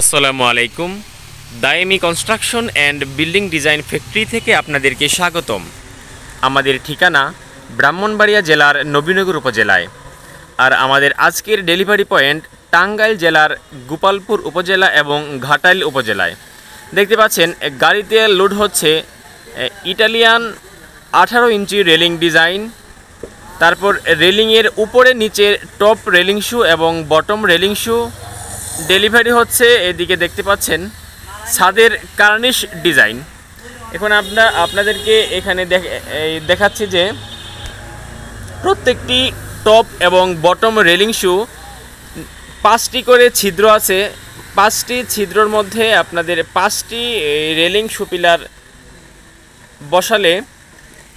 আসসালামু আলাইকুম। Dayemi construction and building design factory থেকে আপনাদেরকে স্বাগতম। আমাদের ঠিকানা ব্রাহ্মণবাড়িয়া জেলার নবীনগর উপজেলায়, আর আমাদের আজকের ডেলিভারি পয়েন্ট টাঙ্গাইল জেলার গোপালপুর উপজেলা এবং ঘাটাইল উপজেলায়। দেখতে পাচ্ছেন গাড়িতে লোড হচ্ছে ইটালিয়ান 18 ইঞ্চি রেলিং ডিজাইন, তারপর রেলিংয়ের উপরে নিচের টপ রেলিং শু এবং বটম রেলিং শু ডেলিভারি হচ্ছে। এদিকে দেখতে পাচ্ছেন ছাদের কার্নিশ ডিজাইন। এখন আপনাদেরকে এখানে দেখাচ্ছি যে প্রত্যেকটি টপ এবং বটম রেলিং শু 5টি করে ছিদ্র আছে। 5টি ছিদ্রর মধ্যে আপনাদের 5টি রেলিং শু পিলার বসালে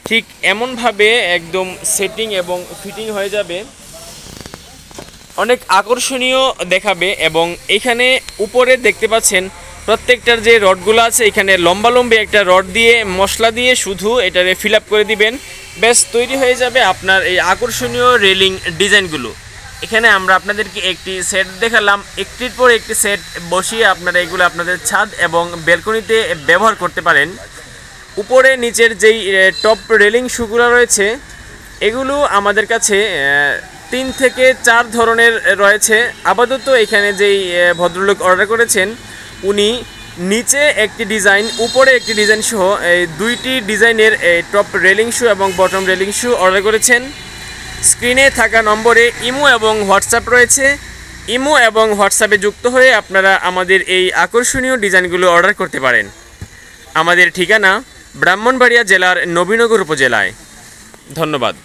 ঠিক এমনভাবে একদম সেটিং এবং ফিটিং হয়ে যাবে, অনেক আকর্ষণীয় দেখাবে। এবং এখানে উপরে দেখতে পাচ্ছেন প্রত্যেকটার যে রডগুলো আছে, এখানে লম্বালম্বি একটা রড দিয়ে মশলা দিয়ে শুধু এটারে ফিল আপ করে দিবেন, বেশ তৈরি হয়ে যাবে আপনার এই আকর্ষণীয় রেলিং ডিজাইনগুলো। এখানে আমরা আপনাদেরকে একটি সেট দেখালাম, একটির পর একটি সেট বসিয়ে আপনারা এগুলো আপনাদের ছাদ এবং ব্যালকনিতে ব্যবহার করতে পারেন। উপরে নিচের যেই টপ রেলিং শুগুলো রয়েছে, এগুলো আমাদের কাছে 3 থেকে 4 ধরনের রয়েছে। আপাতত এখানে যেই ভদ্রলোক অর্ডার করেছেন, উনি নিচে একটি ডিজাইন উপরে একটি ডিজাইন সহ এই 2টি ডিজাইনের টপ রেলিং শু এবং বটম রেলিং শু অর্ডার করেছেন। স্ক্রিনে থাকা নম্বরে ইমো এবং হোয়াটসঅ্যাপ রয়েছে। ইমো এবং হোয়াটসঅ্যাপে যুক্ত হয়ে আপনারা আমাদের এই আকর্ষণীয় ডিজাইনগুলো অর্ডার করতে পারেন। আমাদের ঠিকানা ব্রাহ্মণবাড়িয়া জেলার নবীনগর উপজেলায়। ধন্যবাদ।